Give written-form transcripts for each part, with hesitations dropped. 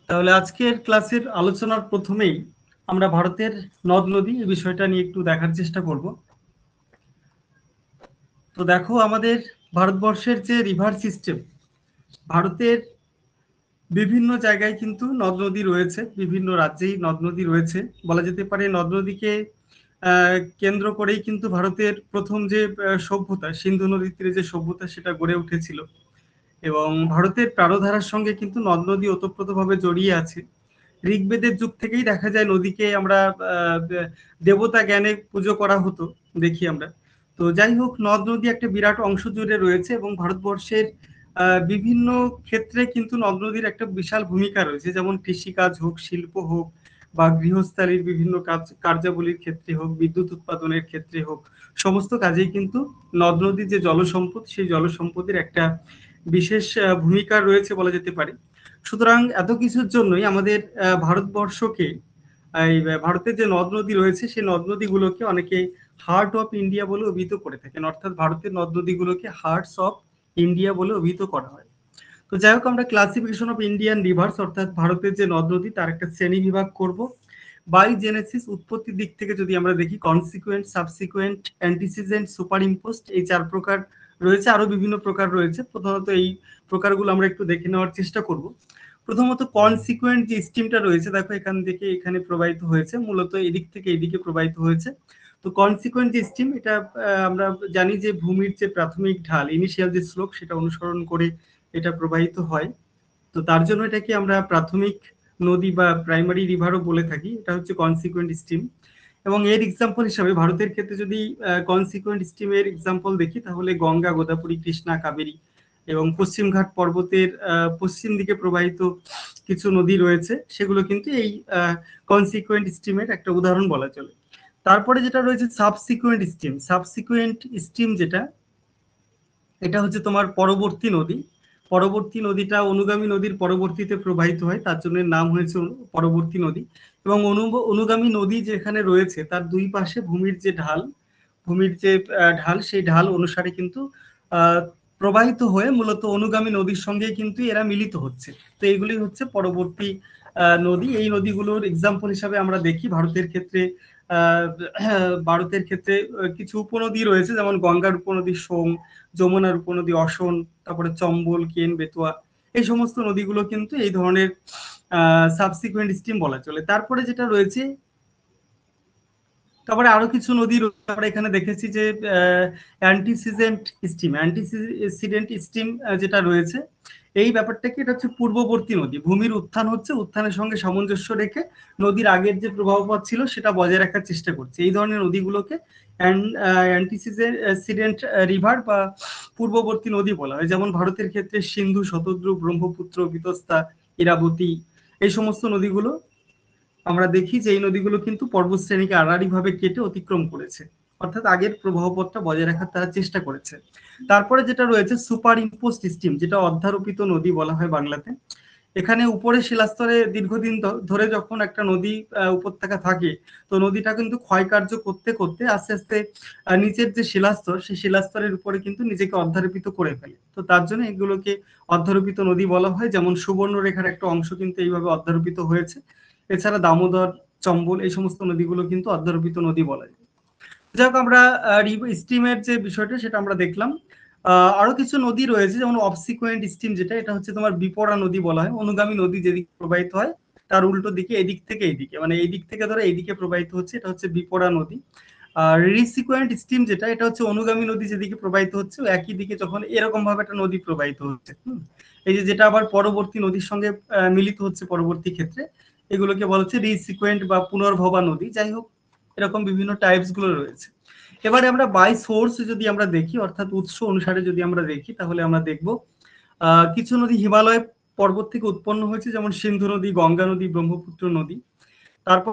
তাহলে আজকের ক্লাসের আলোচনার প্রথমেই আমরা ভারতের নদ নদী এই বিষয়টা নিয়ে একটু দেখার চেষ্টা করব। তো দেখো, আমাদের ভারতবর্ষের যে রিভার সিস্টেম, ভারতের বিভিন্ন জায়গায় কিন্তু নদ নদী রয়েছে, বিভিন্ন রাজ্যেই নদ নদী রয়েছে। বলা যেতে পারে নদ নদীকে কেন্দ্র করেই কিন্তু ভারতের প্রথম যে সভ্যতা, সিন্ধু নদীর তীরে যে সভ্যতা, সেটা গড়ে উঠেছিল। এবং ভারতের প্রাণধারার সঙ্গে কিন্তু নদ নদী ওতপ্রোতভাবে জড়িয়ে আছে। ঋগ্বেদের যুগ থেকেই দেখা যায় নদীকে আমরা দেবতা জ্ঞানে পুজো করা হতো, দেখি আমরা। তো যাই হোক, নদ নদী একটা বিরাট অংশ জুড়ে রয়েছে এবং ভারতবর্ষের বিভিন্ন ক্ষেত্রে কিন্তু নদ নদীর একটা বিশাল ভূমিকা রয়েছে, যেমন কৃষিকাজ হোক, শিল্প হোক, বা গৃহস্থালির বিভিন্ন কাজ কার্যাবলীর ক্ষেত্রে হোক, বিদ্যুৎ উৎপাদনের ক্ষেত্রে হোক, সমস্ত কাজেই কিন্তু নদ নদীর যে জলসম্পদ, সেই জলসম্পদের একটা বিশেষ ভূমিকা রয়েছে বলা যেতে পারে। সুতরাং এত কিছুর জন্যই আমাদের ভারতবর্ষকে, এই ভারতের যে নদ নদী রয়েছে সেই নদ নদীগুলোকে অনেকে হার্ট অফ ইন্ডিয়া বলে অভিহিত করে থাকেন, অর্থাৎ ভারতের নদ নদীগুলোকে হার্টস অফ ইন্ডিয়া বলে অভিহিত করা হয়। তো যাই হোক, আমরা ক্লাসিফিকেশন অফ ইন্ডিয়ান রিভার্স, অর্থাৎ ভারতের যে নদ নদী তার একটা শ্রেণী বিভাগ করব। বাই জেনেসিস, উৎপত্তির দিক থেকে যদি আমরা দেখি, কনসিকুয়েন্ট, সাবসিকুয়েন্ট, অ্যান্টিসিজেন্ট, সুপার ইম্পোস্ট, এই 4 প্রকার রয়েছে। আরো বিভিন্ন প্রকার রয়েছে। প্রথমত এই প্রকারগুলো আমরা একটু দেখে নেওয়ার চেষ্টা করব। প্রথমত কনসিকুয়েন্ট যে স্ট্রিমটা রয়েছে, দেখো এখান থেকে এখানে প্রবাহিত হয়েছে, মূলত এদিক থেকে এদিকে প্রবাহিত হয়েছে। তো কনসিকুয়েন্ট যে স্ট্রিম, এটা আমরা জানি যে ভূমির যে প্রাথমিক ঢাল, ইনিশিয়াল যে স্লোপ, সেটা অনুসরণ করে এটা প্রবাহিত হয়। তো তার জন্য এটাকে আমরা প্রাথমিক নদী বা প্রাইমারি রিভারও বলে থাকি। এটা হচ্ছে কনসিকুয়েন্ট স্ট্রিম। এবং এর এক্সাম্পল হিসাবে ভারতের ক্ষেত্রে যদি কনসিকুয়েন্ট স্ট্রিমের এক্সাম্পল দেখি, তাহলে গঙ্গা, গোদাবরী, কৃষ্ণা, কাবেরী এবং পশ্চিমঘাট পর্বতের পশ্চিম দিকে প্রবাহিত কিছু নদী রয়েছে, সেগুলো কিন্তু এই কনসিকুয়েন্ট স্ট্রিমের একটা উদাহরণ বলা চলে। তারপরে যেটা রয়েছে সাবসিকুয়েন্ট স্ট্রিম। সাবসিকুয়েন্ট স্ট্রিম যেটা, এটা হচ্ছে তোমার পরবর্তী নদী। পরবর্তী নদীটা অনুগামী নদীর পরবর্তীতে প্রবাহিত হয়, তার জন্য নাম হয়েছে পরবর্তী নদী। এবং অনুগামী নদী যেখানে রয়েছে তার দুই পাশে ভূমির যে ঢাল, ভূমির যে ঢাল, সেই ঢাল অনুসারে কিন্তু আহ প্রবাহিত হয়ে মূলত অনুগামী নদীর সঙ্গে কিন্তু এরা মিলিত হচ্ছে। তো এইগুলি হচ্ছে পরবর্তী নদী। এই নদীগুলোর এক্সাম্পল হিসাবে আমরা দেখি ভারতের ক্ষেত্রে, ভারতের ক্ষেত্রে কিছু উপনদী রয়েছে, যেমন গঙ্গার উপনদী সোম, যমুনার উপনদী অসন, তারপরে চম্বল, কেন, বেতুয়া, এই সমস্ত নদীগুলো কিন্তু এই ধরনের সাবসিকুয়েন্ট স্ট্রিম বলা চলে। তারপরে যেটা রয়েছে, তারপরে আরো কিছু নদী আমরা এখানে দেখেছি যে অ্যান্টিসিডেন্ট স্ট্রিম, অ্যান্টিসিডেন্ট স্ট্রিম যেটা রয়েছে, এই ব্যাপারটাকে, এটা হচ্ছে পূর্ববর্তী নদী। ভূমির উত্থান হচ্ছে, উত্থানের সঙ্গে সামঞ্জস্য রেখে নদীর আগের যে প্রবাহ পথ ছিল সেটা বজায় রাখার চেষ্টা করছে। এই ধরনের নদীগুলোকে অ্যান্টিসিডেন্ট রিভার বা পূর্ববর্তী নদী বলা হয়। যেমন ভারতের ক্ষেত্রে সিন্ধু, শতদ্রু, ব্রহ্মপুত্র, বিতস্তা, ইরাবতী, এই সমস্ত নদীগুলো আমরা দেখি যে এই নদীগুলো কিন্তু পর্বতশ্রেণীকে আড়াআড়িভাবে কেটে অতিক্রম করেছে, অর্থাৎ আগের প্রবাহপথটা বজায় রাখার তারা চেষ্টা করেছে। তারপরে যেটা রয়েছে সুপার ইম্পোস্ট স্ট্রিম, যেটা অধ্যারোপিত নদী বলা হয় বাংলাতে। এখানে উপরে শিলাস্তরে দীর্ঘদিন ধরে যখন একটা নদী উপত্যকা থাকে, তো নদীটা কিন্তু ক্ষয়কার্য করতে করতে আস্তে আস্তে নিচের যে শিলাস্তর, সেই শিলাস্তরের উপরে কিন্তু নিজেকে অধ্যারোপিত করে ফেলে। তো তার জন্য এগুলোকে অধ্যারোপিত নদী বলা হয়। যেমন সুবর্ণরেখার একটা অংশ কিন্তু এইভাবে অধ্যারোপিত হয়েছে। এছাড়া দামোদর, চম্বল, এই সমস্ত নদীগুলো কিন্তু অধ্যারোপিত নদী বলা যায়। যাই হোক, আমরা স্ট্রিমের যে বিষয়টা সেটা আমরা দেখলাম। আরো কিছু নদী রয়েছে, যেমন অবসিকুয়েন্ট স্ট্রিম, যেটা, এটা হচ্ছে তোমার বিপরা নদী বলা হয়। অনুগামী নদী যেদিকে প্রবাহিত হয় তার উল্টো দিকে, এদিক থেকে এইদিকে, মানে এই দিক থেকে ধরে এইদিকে প্রবাহিত হচ্ছে, এটা হচ্ছে বিপরা নদী। আর রিসিকুয়েন্ট স্ট্রিম যেটা, এটা হচ্ছে অনুগামী নদী যেদিকে প্রবাহিত হচ্ছে একই দিকে যখন এরকম ভাবে একটা নদী প্রবাহিত হচ্ছে, এই যে যেটা আবার পরবর্তী নদীর সঙ্গে মিলিত হচ্ছে পরবর্তী ক্ষেত্রে, এগুলোকে বলা হচ্ছে রিসিকুয়েন্ট বা পুনর্ভবা নদী। যাই হোক, এরকম বিভিন্ন টাইপস গুলো রয়েছে। এবারে আমরা বাই সোর্স যদি আমরা দেখি, অর্থাৎ উৎস অনুসারে যদি আমরা দেখি, তাহলে আমরা দেখব কিছু নদী হিমালয় পর্বত থেকে উৎপন্ন হয়েছে, যেমন সিন্ধু নদী, গঙ্গা নদী, ব্রহ্মপুত্র নদী। তারপর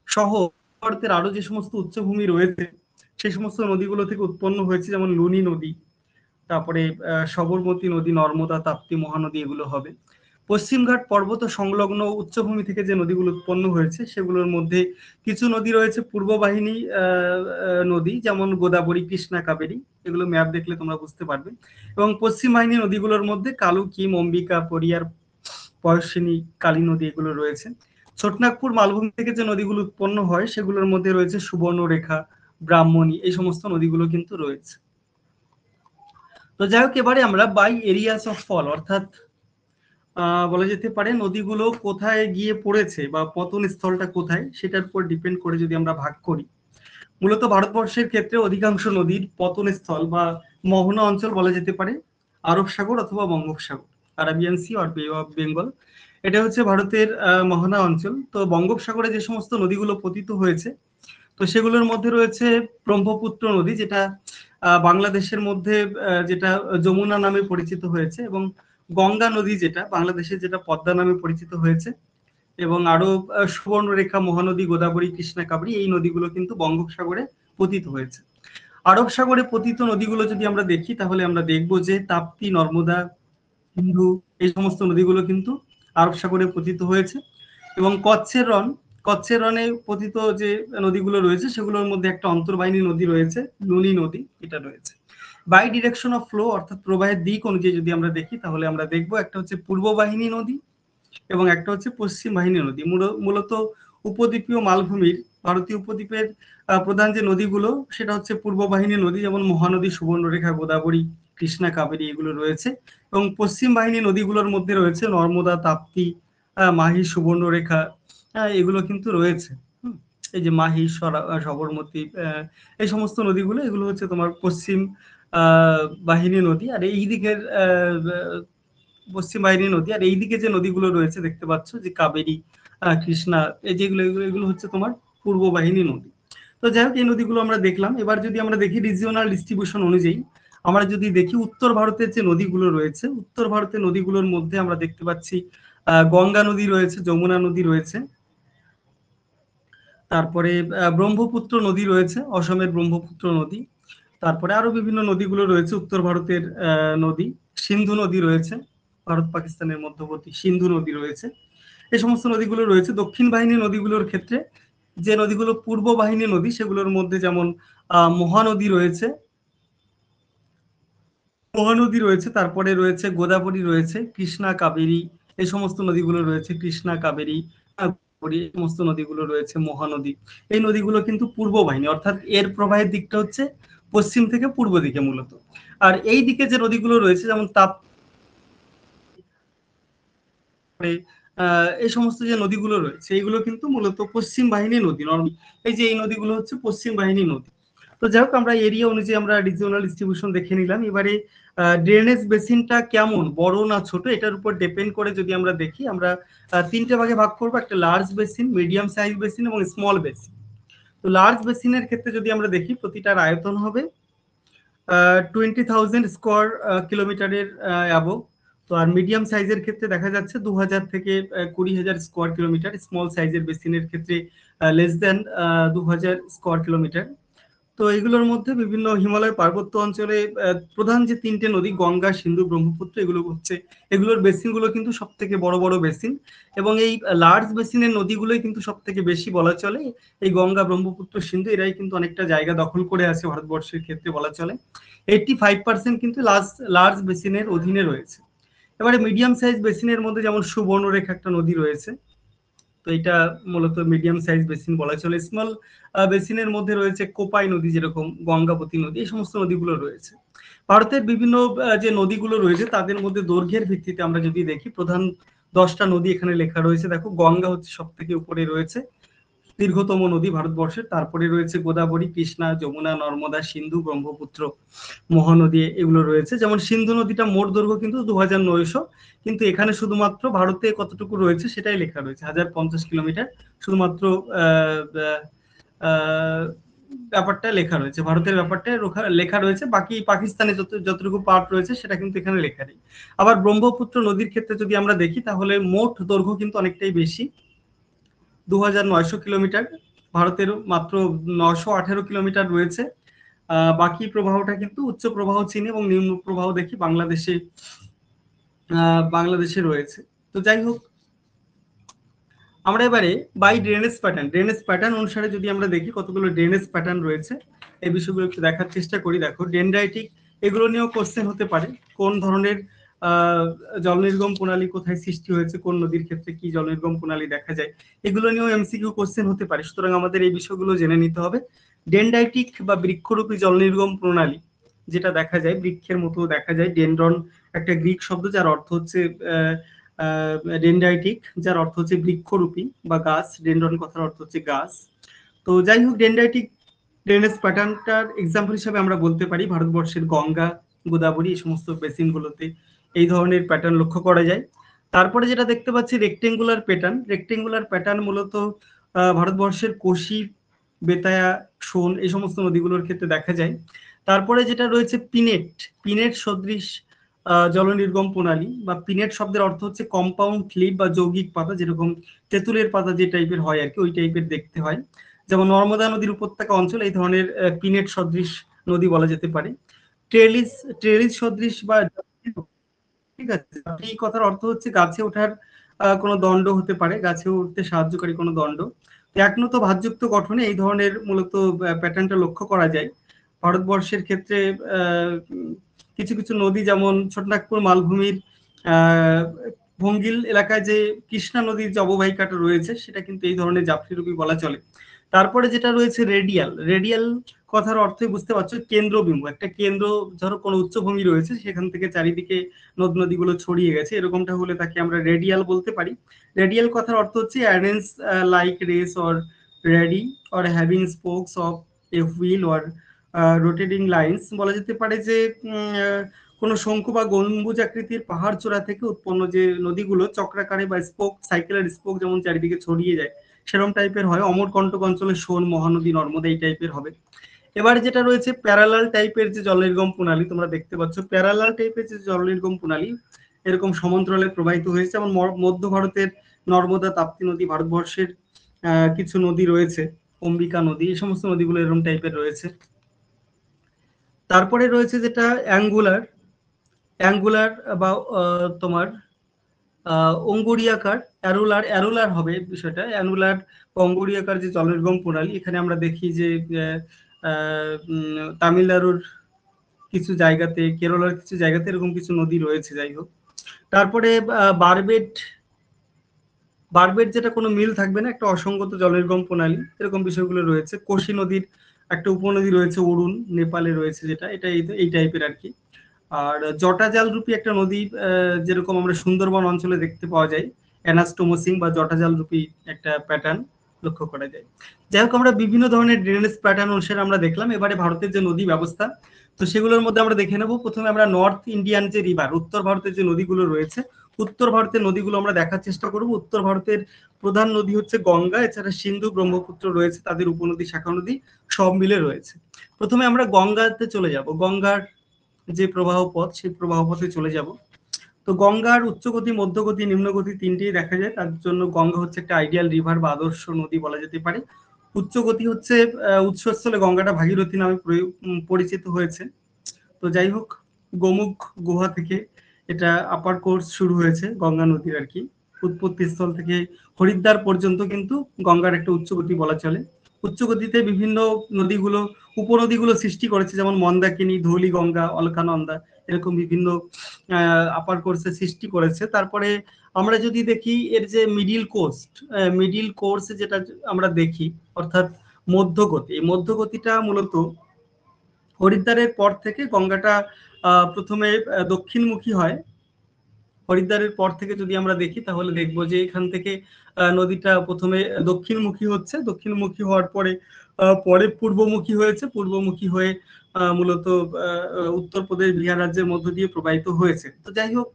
সহ ভারতের আরো যে সমস্ত উচ্চভূমি রয়েছে, সেই সমস্ত নদীগুলো থেকে উৎপন্ন হয়েছে, যেমন লুনি নদী, তারপরে সবরমতী নদী, নর্মদা, তাপ্তি মহানদী, এগুলো হবে। পশ্চিমঘাট পর্বত সংলগ্ন উচ্চভূমি থেকে যে নদীগুলো উৎপন্ন হয়েছে সেগুলোর মধ্যে কিছু নদী রয়েছে পূর্ব বাহিনী নদী, যেমন গোদাবরী, কৃষ্ণা, কাবেরী। এগুলো ম্যাপ দেখলে তোমরা বুঝতে পারবে। এবং পশ্চিম বাহিনী নদীগুলোর মধ্যে কালুকিম, অম্বিকা, পরিয়ার, পয়সিনী, কালী নদী এগুলো রয়েছে। ছোটনাগপুর মালভূমি থেকে যে নদীগুলো উৎপন্ন হয় সেগুলোর মধ্যে রয়েছে সুবর্ণরেখা, ব্রাহ্মণী, এই সমস্ত নদীগুলো কিন্তু রয়েছে। তো যাই হোক, এবারে আমরা বাই এরিয়াস অফ ফল, অর্থাৎ বলা যেতে পারে নদীগুলো কোথায় গিয়ে পড়েছে বা পতন স্থলটা কোথায় সেটার উপর ডিপেন্ড করে যদি আমরা ভাগ করি। মূলত ভারতবর্ষের ক্ষেত্রে অধিকাংশ নদীর পতন স্থল বা মোহনা অঞ্চল বলা যেতে পারে আরব সাগর অথবা বঙ্গোপসাগর, আরাবিয়ান সি অর বে অফ বেঙ্গল। এটা হচ্ছে ভারতের মোহনা অঞ্চল। তো বঙ্গোপসাগরে যে সমস্ত নদীগুলো পতিত হয়েছে, তো সেগুলোর মধ্যে রয়েছে ব্রহ্মপুত্র নদী, যেটা বাংলাদেশের মধ্যে যেটা যমুনা নামে পরিচিত হয়েছে, এবং গঙ্গা নদী যেটা বাংলাদেশের যেটা পদ্মা নামে পরিচিত হয়েছে, এবং আরো সুবর্ণরেখা, মহানদী, গোদাবরী, কৃষ্ণা, কাবেরী, এই নদীগুলো কিন্তু বঙ্গোপসাগরে পতিত হয়েছে। আরব সাগরে পতিত নদীগুলো যদি আমরা দেখি তাহলে আমরা দেখব যে তাপ্তি, নর্মদা, সিন্ধু, এই সমস্ত নদীগুলো কিন্তু আরব সাগরে পতিত হয়েছে। এবং কচ্ছের রনে পতিত যে নদীগুলো রয়েছে সেগুলোর মধ্যে একটা অন্তর্বাহিনী নদী রয়েছে, লুনি নদী, এটা রয়েছে। বাই ডিরেকশন অফ ফ্লো, অর্থাৎ প্রবাহের দিক অনুযায়ী যদি আমরা দেখি তাহলে আমরা দেখব একটা হচ্ছে পূর্ব বাহিনী নদী এবং একটা হচ্ছে পশ্চিম বাহিনী নদী। মূলত উপদ্বীপীয় মালভূমির ভারতীয় উপদ্বীপের প্রধান যে নদীগুলো সেটা হচ্ছে পূর্ব বাহিনী নদী, যেমন মহানদী, সুবর্ণরেখা, গোদাবরী, কৃষ্ণা, কাবেরী, এগুলো রয়েছে। এবং পশ্চিম বাহিনী নদীগুলোর মধ্যে রয়েছে নর্মদা, তাপ্তি, মাহি, সুবর্ণরেখা, এগুলো কিন্তু রয়েছে। এই যে মাহি, সবরমতী, এই সমস্ত নদীগুলো, এগুলো হচ্ছে তোমার পশ্চিম বাহিনী নদী। আর এই দিকের পশ্চিম বাহিনী নদী, আর এইদিকে যে নদীগুলো রয়েছে দেখতে পাচ্ছ যে কাবেরী, কৃষ্ণা, এই যেগুলো এগুলো হচ্ছে তোমার পূর্ব বাহিনী নদী। তো যাই হোক, এই নদীগুলো আমরা দেখলাম। এবার যদি আমরা দেখি রিজিওনাল ডিস্ট্রিবিউশন অনুযায়ী, আমরা যদি দেখি উত্তর ভারতের যে নদীগুলো রয়েছে, উত্তর ভারতের নদীগুলোর মধ্যে আমরা দেখতে পাচ্ছি গঙ্গা নদী রয়েছে, যমুনা নদী রয়েছে, তারপরে ব্রহ্মপুত্র নদী রয়েছে, অসমের ব্রহ্মপুত্র নদী, তারপরে আরো বিভিন্ন নদীগুলো রয়েছে উত্তর ভারতের নদী, সিন্ধু নদী রয়েছে, ভারত পাকিস্তানের মধ্যবর্তী সিন্ধু নদী রয়েছে, এই সমস্ত নদীগুলো রয়েছে। দক্ষিণ বাহিনী নদীগুলোর ক্ষেত্রে যে নদীগুলো পূর্ব বাহিনী নদী সেগুলোর মধ্যে যেমন মহানদী রয়েছে, তারপরে রয়েছে গোদাবরী রয়েছে, কৃষ্ণা, কাবেরী, এই সমস্ত নদীগুলো রয়েছে, কৃষ্ণা, কাবেরী, এই সমস্ত নদীগুলো রয়েছে, মহানদী। এই নদীগুলো কিন্তু পূর্ব বাহিনী, অর্থাৎ এর প্রবাহের দিকটা হচ্ছে পশ্চিম থেকে পূর্ব দিকে মূলত। আর এই দিকে যে নদীগুলো রয়েছে যেমন এই সমস্ত যে নদীগুলো রয়েছে এইগুলো কিন্তু মূলত পশ্চিম বাহিনী নদী। এই যে এই নদীগুলো হচ্ছে পশ্চিম বাহিনী নদী। তো যাই হোক, আমরা এরিয়া অনুযায়ী আমরা রিজিওনাল ডিস্ট্রিবিউশন দেখে নিলাম। এবারে ড্রেনেজ বেসিনটা কেমন, বড় না ছোট, এটার উপর ডিপেন্ড করে যদি আমরা দেখি, আমরা তিনটে ভাগে ভাগ করবো, একটা large basin, medium size basin এবং স্মল বেসিন। তো লার্জ বেসিনের ক্ষেত্রে যদি আমরা দেখি প্রতিটার আয়তন হবে 20,000 স্কোয়ার কিলোমিটারের অ্যাবভ। তো আর মিডিয়াম সাইজের ক্ষেত্রে দেখা যাচ্ছে 2,000 থেকে 20,000 স্কোয়ার কিলোমিটার, স্মল সাইজের বেসিনের ক্ষেত্রে লেস দেন 2,000 স্কোয়ার কিলোমিটার। তো এগুলোর মধ্যে বিভিন্ন হিমালয় পার্বত্য অঞ্চলে প্রধান যে তিনটে নদী গঙ্গা, সিন্ধু, ব্রহ্মপুত্র, এগুলোর বেসিনগুলো কিন্তু সব থেকে বড় বড় বেসিন। এবং এই লার্জ বেসিনের নদীগুলোই কিন্তু সব থেকে বেশি বলা চলে, এই গঙ্গা, ব্রহ্মপুত্র, সিন্ধু, এরাই কিন্তু অনেকটা জায়গা দখল করে আছে ভারতবর্ষের ক্ষেত্রে বলা চলে। 85% কিন্তু লার্জ বেসিনের অধীনে রয়েছে। এবারে মিডিয়াম সাইজ বেসিনের মধ্যে যেমন সুবর্ণরেখা একটা নদী রয়েছে, তো এটা মূলত মিডিয়াম সাইজ বেসিন বলা চলে। স্মল বেসিনের মধ্যে রয়েছে কোপাই নদী, যেরকম গঙ্গাবতী নদী, এই সমস্ত নদীগুলো রয়েছে। ভারতের বিভিন্ন যে নদীগুলো রয়েছে তাদের মধ্যে দৈর্ঘ্যের ভিত্তিতে আমরা যদি দেখি, প্রধান 10টা নদী এখানে লেখা রয়েছে। দেখো, গঙ্গা হচ্ছে সব থেকে উপরে রয়েছে, দীর্ঘতম নদী ভারতবর্ষের, তারপরে রয়েছে গোদাবরী, কৃষ্ণা, যমুনা, নর্মদা, সিন্ধু, ব্রহ্মপুত্র, মহানদী, এগুলো রয়েছে। যেমন সিন্ধু নদীটা মোট দৈর্ঘ্য কিন্তু 2,900, কিন্তু এখানে শুধুমাত্র ভারতে কতটুকু রয়েছে সেটাই লেখা রয়েছে, 1,050 কিলোমিটার, শুধুমাত্র ব্যাপারটা লেখা রয়েছে, ভারতের ব্যাপারটা লেখা রয়েছে, বাকি পাকিস্তানে যতটুকু পার্ট রয়েছে সেটা কিন্তু এখানে লেখা নেই। আবার ব্রহ্মপুত্র নদীর ক্ষেত্রে যদি আমরা দেখি তাহলে মোট দৈর্ঘ্য কিন্তু অনেকটাই বেশি, 2,900 কিলোমিটার, ভারতের মাত্র 918 কিলোমিটার রয়েছে। বাকি প্রবাহটা কিন্তু উচ্চ প্রবাহ চীনে এবং নিম্ন প্রবাহ দেখি বাংলাদেশে রয়েছে। তো যাই হোক, আমরা এবারে বাই ড্রেনেজ প্যাটার্ন অনুসারে যদি আমরা দেখি কতগুলো ড্রেনেজ প্যাটার্ন রয়েছে, এই বিষয়গুলো একটু দেখার চেষ্টা করি। দেখো, ডেনড্রাইটিক এগুলো নিয়েও কোশ্চেন হতে পারে। কোন ধরনের জল নির্গম প্রণালী কোথায় সৃষ্টি হয়েছে, কোন নদীর ক্ষেত্রে কি জল নির্গম প্রণালী দেখা যায়, এগুলো নিয়েও এমসিকিউ কোশ্চেন হতে পারে। সুতরাং আমাদের এই বিষয়গুলো জেনে নিতে হবে। ডেনড্রাইটিক বা বৃক্ষরূপী জল নির্গম প্রণালী যেটা দেখা যায়, বৃক্ষের মতো দেখা যায়। ডেনড্রন একটা গ্রিক শব্দ, যার অর্থ হচ্ছে ডেনড্রাইটিক, যার অর্থ হচ্ছে বৃক্ষরূপী বা গাছ। ডেনড্রন কথার অর্থ হচ্ছে গাছ। তো যাই হোক, ডেনড্রাইটিক ড্রেনেজ প্যাটার্নটার এক্সাম্পল হিসাবে আমরা বলতে পারি ভারতবর্ষের গঙ্গা, গোদাবরী এই সমস্ত বেসিনগুলোতে এই ধরনের প্যাটার্ন লক্ষ্য করা যায়। তারপরে যেটা দেখতে পাচ্ছি রেক্টেঙ্গুলার প্যাটার্ন। রেক্টেঙ্গুলার প্যাটার্ন মূলত ভারতবর্ষের কোশি, বেতায়া, সোন এই সমস্ত নদীগুলোর ক্ষেত্রে দেখা যায়। তারপরে যেটা রয়েছে পিনেট, পিনেট সদৃশ জল নির্গম প্রণালী বা পিনেট শব্দের অর্থ হচ্ছে কম্পাউন্ড ক্লিপ বা যৌগিক পাতা, যেরকম তেঁতুলের পাতা যে টাইপের হয় আর কি, ওই টাইপের দেখতে হয়। যেমন নর্মদা নদীর উপত্যকা অঞ্চল এই ধরনের পিনেট সদৃশ নদী বলা যেতে পারে। ট্রেলিস, ট্রেলিস সদৃশ বা, ঠিক আছে, এই কথার অর্থ হচ্ছে গাছে ওঠার কোনো দণ্ড হতে পারে, গাছে উঠতে সাহায্যকারী কোনো দণ্ড। একনত ভাঁজযুক্ত গঠনে এই ধরনের মূলত প্যাটার্নটা লক্ষ্য করা যায়। ভারতবর্ষের ক্ষেত্রে কিছু কিছু নদী, যেমন ছোটনাগপুর মালভূমির ভঙ্গিল এলাকায় যে কৃষ্ণা নদীর যে অববাহিকাটা রয়েছে, সেটা কিন্তু এই ধরনের জাফরিরূপী বলা চলে। তারপরে যেটা রয়েছে রেডিয়াল, রেডিয়াল কথার অর্থই বুঝতে পারছো, কেন্দ্রবিন্দু। একটা কেন্দ্র, ধরো কোনো উচ্চভূমি রয়েছে, সেখান থেকে চারিদিকে নদ নদীগুলো ছড়িয়ে গেছে, এরকমটা হলে তাকে আমরা রেডিয়াল বলতে পারি। রেডিয়াল কথার অর্থ হচ্ছে arrange like rays or radii or having spokes of a wheel or rotating lines. বলা যেতে পারে যে কোনো শঙ্কু বা গম্বুজ আকৃতির পাহাড় চূড়া থেকে উৎপন্ন যে নদীগুলো চক্রাকারে বা স্পোক, সাইকেলের স্পোক যেমন চারিদিকে ছড়িয়ে যায়, সেরকম টাইপের হয়। অমরকণ্টক অঞ্চলে সোন, মহানদী, নর্মদা এই টাইপের হবে। এবার যেটা রয়েছে প্যারালাল টাইপের যে জল নির্গম প্রণালী, তোমরা দেখতে পাচ্ছ প্যারালাল টাইপের যে জল নির্গম প্রণালী এরকম সমান্তরালে প্রবাহিত হয়েছে। যেমন মধ্য ভারতের নর্মদা, তাপ্তি নদী, ভারতবর্ষের কিছু নদী রয়েছে, অম্বিকা নদী, এই সমস্ত নদীগুলো এরকম টাইপের রয়েছে। তারপরে রয়েছে যেটা অ্যাঙ্গুলার, অ্যাঙ্গুলার বা তোমার অঙ্গুরিয়াকার, অ্যারুলার, অ্যারুলার হবে বিষয়টা, অ্যানুলার অঙ্গুরিয়াকার যে জল নির্গম প্রণালী। এখানে আমরা দেখি যে তামিলনাড়ুর কিছু জায়গাতে, কেরলার কিছু জায়গাতে এরকম কিছু নদী রয়েছে। যাই হোক, তারপরে বারবেট, বারবেট যেটা কোনো মিল থাকবে না, একটা অসংগত জল নির্গম প্রণালী, এরকম বিষয়গুলো রয়েছে। কোশি নদীর একটা উপনদী রয়েছে অরুণ, নেপালে রয়েছে, যেটা এটা এই টাইপের আর কি। আর জটাজাল রূপী একটা নদী, যেরকম আমরা সুন্দরবন অঞ্চলে দেখতে পাওয়া যায়, অ্যানাস্টোমোসিং বা জটাজাল রূপী একটা প্যাটার্ন লক্ষ্য করা যায়। যাই হোক, আমরা বিভিন্ন ধরনের ড্রেনেজ প্যাটার্ন অনুসারে আমরা দেখলাম। এবারে ভারতের যে নদী ব্যবস্থা, তো সেগুলোর মধ্যে আমরা দেখে নেব। প্রথমে আমরা নর্থ ইন্ডিয়ান যে রিভার, উত্তর ভারতের যে নদীগুলো রয়েছে, উত্তর ভারতের নদীগুলো আমরা দেখার চেষ্টা করব। উত্তর ভারতের প্রধান নদী হচ্ছে গঙ্গা, এছাড়া সিন্ধু, ব্রহ্মপুত্র রয়েছে, তাদের উপনদী, শাখা নদী সব মিলে রয়েছে। প্রথমে আমরা গঙ্গাতে চলে যাব। গঙ্গার যে প্রবাহ পথ, সেই প্রবাহ পথে চলে যাব। তো গঙ্গার উচ্চগতি, মধ্যগতি, নিম্নগতি তিনটেই দেখা যায়। তার জন্য গঙ্গা হচ্ছে একটা আইডিয়াল রিভার বা আদর্শ নদী বলা যেতে পারে। উচ্চগতি হচ্ছে উৎসস্থলে গঙ্গাটা ভাগীরথী নামে পরিচিত হয়েছে। তো যাই হোক, গোমুখ গুহা থেকে এটা আপার কোর্স শুরু হয়েছে গঙ্গা নদীর আর কি। উৎপত্তি স্থল থেকে হরিদ্বার পর্যন্ত কিন্তু গঙ্গার একটা উচ্চগতি বলা চলে। উচ্চগতিতে বিভিন্ন নদীগুলো, উপনদীগুলো সৃষ্টি করেছে, যেমন মন্দাকিনী, ধৌলি গঙ্গা, অলকানন্দা, এরকম বিভিন্ন আপার কোর্সে সৃষ্টি করেছে। তারপরে আমরা যদি দেখি এর যে মিডিল কোর্স যেটা আমরা দেখি, অর্থাৎ মধ্যগতি, এই মধ্যগতিটা মূলত হরিদ্বারের পর থেকে গঙ্গাটা প্রথমে দক্ষিণমুখী হয়। হরিদ্বারের পর থেকে যদি আমরা দেখি, তাহলে দেখবো যে এখান থেকে নদীটা প্রথমে দক্ষিণমুখী হচ্ছে, দক্ষিণমুখী হওয়ার পরে পরে পূর্বমুখী হয়েছে, পূর্বমুখী হয়ে মূলত উত্তরপ্রদেশ, বিহার রাজ্যের মধ্য দিয়ে প্রবাহিত হয়েছে। তো যাই হোক,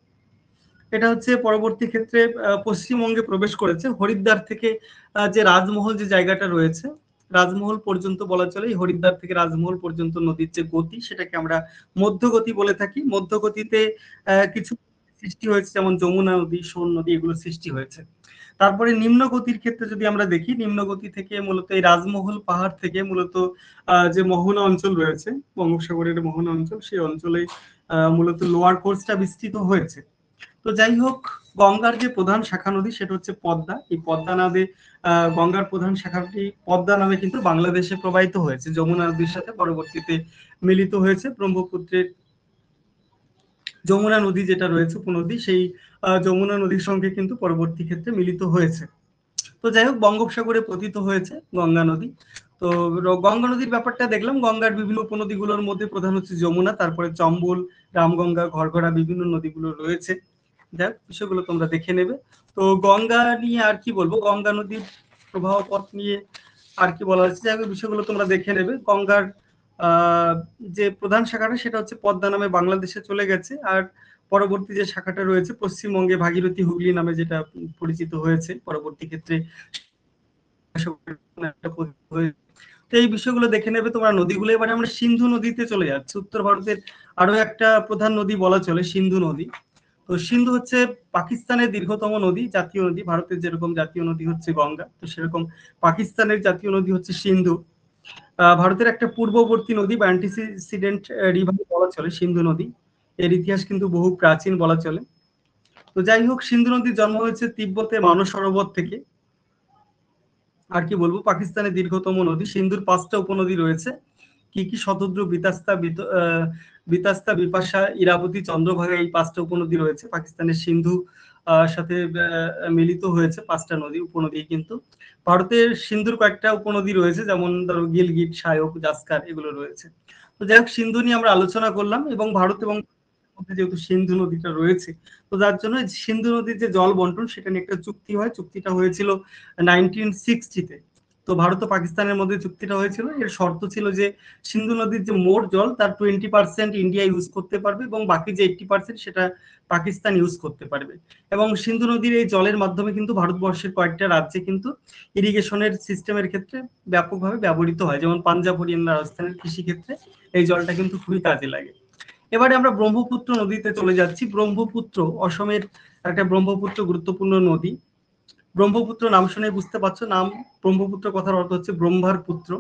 এটা হচ্ছে পরবর্তী ক্ষেত্রে পশ্চিমবঙ্গে প্রবেশ করেছে। হরিদ্বার থেকে যে রাজমহল যে জায়গাটা রয়েছে, রাজমহল পর্যন্ত বলা চলে, হরিদ্বার থেকে রাজমহল পর্যন্ত নদীর যে গতি, সেটাকে আমরা মধ্যগতি বলে থাকি। মধ্যগতিতে কিছু সৃষ্টি হয়েছে, যেমন যমুনা নদী, সোন নদী, এগুলো সৃষ্টি হয়েছে। তারপরে নিম্ন গতির ক্ষেত্রে যদি আমরা দেখি, নিম্ন গতি থেকে মূলত এই রাজমহল পাহাড় থেকে মূলত যে মোহনা অঞ্চল রয়েছে, বঙ্গোপসাগরের মোহনা অঞ্চল, সেই অঞ্চলে মূলত লোয়ার কোর্সটা বিস্তৃত হয়েছে। তো যাই হোক, গঙ্গার যে প্রধান শাখা নদী সেটা হচ্ছে পদ্মা। এই পদ্মা নদী, গঙ্গার প্রধান শাখাটি পদ্মা নামে কিন্তু বাংলাদেশে প্রবাহিত হয়েছে, যমুনা নদীর সাথে পরবর্তীতে মিলিত হয়েছে। ব্রহ্মপুত্রের যমুনা নদী যেটা রয়েছে উপনদী, সেই যমুনা নদীর সঙ্গে কিন্তু পরবর্তী ক্ষেত্রে মিলিত হয়েছে। তো যাই হোক, বঙ্গোপসাগরে পতিত হয়েছে গঙ্গা নদী। তো গঙ্গা নদীর ব্যাপারটা দেখলাম। গঙ্গার বিভিন্ন উপনদীগুলোর মধ্যে প্রধান হচ্ছে যমুনা, তারপরে চম্বল, রামগঙ্গা, ঘরঘরা বিভিন্ন নদীগুলো রয়েছে। যাক, বিষয়গুলো তোমরা দেখে নেবে। তো গঙ্গা নিয়ে আর কি বলবো, গঙ্গা নদীর প্রবাহ পথ নিয়ে আর কি বলা হচ্ছে, যাই হোক বিষয়গুলো তোমরা দেখে নেবে। গঙ্গার যে প্রধান শাখাটা সেটা হচ্ছে পদ্মা নামে বাংলাদেশে চলে গেছে, আর পরবর্তী যে শাখাটা রয়েছে পশ্চিমবঙ্গে ভাগীরথী হুগলি নামে যেটা পরিচিত হয়েছে পরবর্তী ক্ষেত্রে। তো এই বিষয়গুলো দেখে নেবে তোমরা নদীগুলো। এবারে আমরা সিন্ধু নদীতে চলে যাচ্ছি। উত্তর ভারতের আরো একটা প্রধান নদী বলা চলে সিন্ধু নদী। তো সিন্ধু হচ্ছে পাকিস্তানের দীর্ঘতম নদী, জাতীয় নদী। ভারতের যেরকম জাতীয় নদী হচ্ছে গঙ্গা, তো সেরকম পাকিস্তানের জাতীয় নদী হচ্ছে সিন্ধু। ভারতের একটা পূর্ববর্তী নদী বা অ্যান্টিসিডেন্ট রিভার বলা চলে সিন্ধু নদী। এর ইতিহাস কিন্তু বহু প্রাচীন বলা চলে। তো যাই হোক, সিন্ধু নদীর জন্ম হয়েছে তিব্বতে মানস সরোবর থেকে। আর কি বলবো, পাকিস্তানের দীর্ঘতম নদী। সিন্ধুর 5টা উপনদী রয়েছে। কি কি? শতদ্রু, বিতাস্তা, বিপাশা, ইরাবতী, চন্দ্রভাগা, এই 5টা উপনদী রয়েছে। পাকিস্তানের সিন্ধু সাথে মিলিত হয়েছে 5টা নদী উপনদী। কিন্তু ভারতের সিন্ধুর কয়েকটা উপনদী রয়েছে, যেমন ধরো গিলগিট, সায়ক, জাস্কার, এগুলো রয়েছে। তো যাই হোক, সিন্ধু নিয়ে আমরা আলোচনা করলাম। এবং ভারত এবং যেহেতু সিন্ধু নদীটা রয়েছে, তো যার জন্য সিন্ধু নদীর যে জল বন্টন সেটা নিয়ে একটা চুক্তি হয়। চুক্তিটা হয়েছিল 1960-তে। তো ভারত ও পাকিস্তানের মধ্যে চুক্তিটা হয়েছিল। এর শর্ত ছিল যে সিন্ধু নদীর যে মোট জল তার 20% ইন্ডিয়া ইউজ করতে পারবে এবং বাকি যে 80% সেটা পাকিস্তান ইউজ করতে পারবে। এবং সিন্ধু নদীর এই জলের মাধ্যমে কিন্তু ভারতবর্ষের কয়েকটা রাজ্যে কিন্তু ইরিগেশনের সিস্টেমের ক্ষেত্রে ব্যাপকভাবে ব্যবহৃত হয়, যেমন পাঞ্জাব, হরিয়ানা, রাজস্থানের কৃষি ক্ষেত্রে এই জলটা কিন্তু খুবই কাজে লাগে। এবারে আমরা ব্রহ্মপুত্র নদীতে চলে যাচ্ছি। ব্রহ্মপুত্র অসমের একটা ব্রহ্মপুত্র গুরুত্বপূর্ণ নদী। ব্রহ্মপুত্র নাম শুনে বুঝতে পারছো, নাম ব্রহ্মপুত্র কথার অর্থ হচ্ছে ব্রহ্মার পুত্র।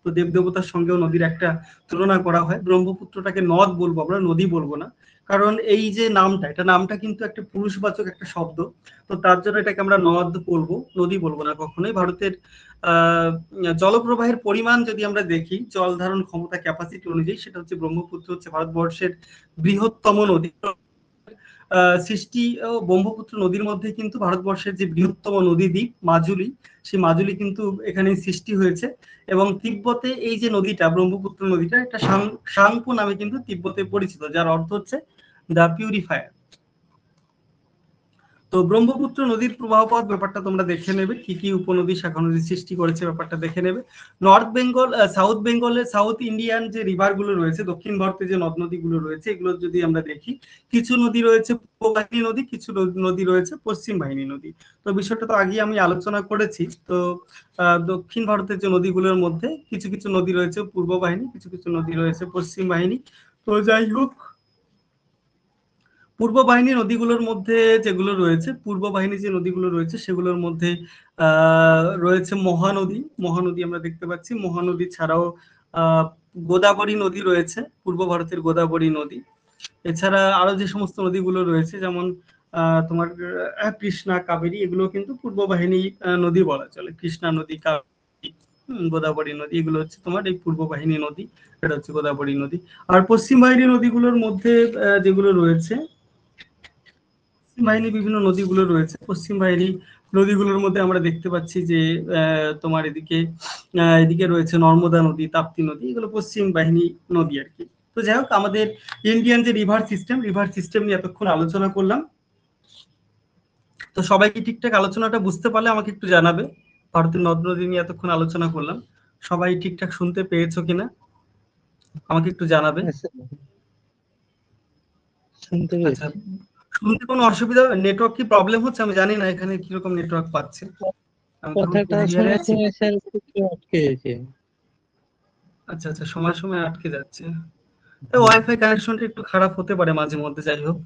তো দেবদেবতার সঙ্গেও নদীর একটা তুলনা করা হয়। ব্রহ্মপুত্রটাকে নদ বলবো আমরা, নদী বলবো না। কারণ এই যে নামটা, এটা নামটা কিন্তু একটা পুরুষবাচক একটা শব্দ। তো তার জন্য এটাকে আমরা নদ বলবো, নদী বলবো না কখনোই। ভারতের আহ জলপ্রবাহের পরিমাণ যদি আমরা দেখি, জল ধারণ ক্ষমতা, ক্যাপাসিটি অনুযায়ী, সেটা হচ্ছে ব্রহ্মপুত্র হচ্ছে ভারতবর্ষের বৃহত্তম নদী। সৃষ্টি ও ব্রহ্মপুত্র নদীর মধ্যে কিন্তু ভারতবর্ষের যে বৃহত্তম নদী দ্বীপ মাজুলি, সেই মাজুলি কিন্তু এখানে সৃষ্টি হয়েছে। এবং তিব্বতে এই যে নদীটা, ব্রহ্মপুত্র নদীটা, একটা সাংপো নামে কিন্তু তিব্বতে পরিচিত, যার অর্থ হচ্ছে দ্য পিউরিফায়ার। তো ব্রহ্মপুত্র নদীর প্রবাহ পথ ব্যাপারটা তোমরা দেখে নেবে, কি কি উপনদী, শাখা নদী সৃষ্টি করেছে ব্যাপারটা দেখে নেবে। নর্থ বেঙ্গল, সাউথ বেঙ্গলের, সাউথ ইন্ডিয়ান যে রিভার গুলো রয়েছে, দক্ষিণ ভারতে যে নদ নদীগুলো রয়েছে, এগুলো যদি আমরা দেখি, কিছু নদী রয়েছে পূর্ব বাহিনী নদী, কিছু নদী রয়েছে পশ্চিম বাহিনী নদী। তো বিষয়টা তো আগে আমি আলোচনা করেছি। তো দক্ষিণ ভারতের যে নদীগুলোর মধ্যে কিছু কিছু নদী রয়েছে পূর্ব বাহিনী, কিছু কিছু নদী রয়েছে পশ্চিম বাহিনী। তো যাই হোক, পূর্ব বাহিনী নদীগুলোর মধ্যে যেগুলো রয়েছে, পূর্ব বাহিনী যে নদীগুলো রয়েছে সেগুলোর মধ্যে রয়েছে মহানদী। মহানদী আমরা দেখতে পাচ্ছি। মহানদী ছাড়াও গোদাবরী নদী রয়েছে, পূর্ব ভারতের গোদাবরী নদী। এছাড়া আরো যে সমস্ত নদীগুলো রয়েছে, যেমন তোমার কৃষ্ণা, কাবেরী, এগুলো কিন্তু পূর্ব বাহিনী নদী বলা চলে। কৃষ্ণা নদী, কাবেরী, গোদাবরী নদী, এগুলো হচ্ছে তোমার এই পূর্ব বাহিনী নদী। এটা হচ্ছে গোদাবরী নদী। আর পশ্চিম বাহিনী নদীগুলোর মধ্যে যেগুলো রয়েছে, বাহিনী বিভিন্ন নদীগুলো রয়েছে। পশ্চিম বাহিনী নদীগুলোর মধ্যে আমরা দেখতে পাচ্ছি যে তোমার এদিকে রয়েছে নর্মদা নদী, তাপ্তি নদী, এগুলো পশ্চিম বাহিনী নদী আর কি। তো যাই হোক, আমাদের ইন্ডিয়ান যে রিভার সিস্টেম নিয়ে এতক্ষণ আলোচনা করলাম। তো সবাই কি ঠিকঠাক আলোচনাটা বুঝতে পারলে আমাকে একটু জানাবে। ভারতের নদ নদী নিয়ে এতক্ষণ আলোচনা করলাম, সবাই ঠিকঠাক শুনতে পেয়েছো কিনা আমাকে একটু জানাবে। শুনতে আচ্ছা, পেয়েছি। শুনতে কোনো অসুবিধা, নেটওয়ার্ক কি প্রবলেম হচ্ছে? আমি জানি না এখানে কিরকম নেটওয়ার্ক পাচ্ছে। আমি তখন কথাটা কোচবিহারে শোনার আছি। সময় স্যার একটু আটকে গেছে। আচ্ছা আচ্ছা, সময় সময় আটকে যাচ্ছে। ওয়াইফাই কানেকশনটা একটু খারাপ হতে পারে মাঝে মধ্যে। যাই হোক,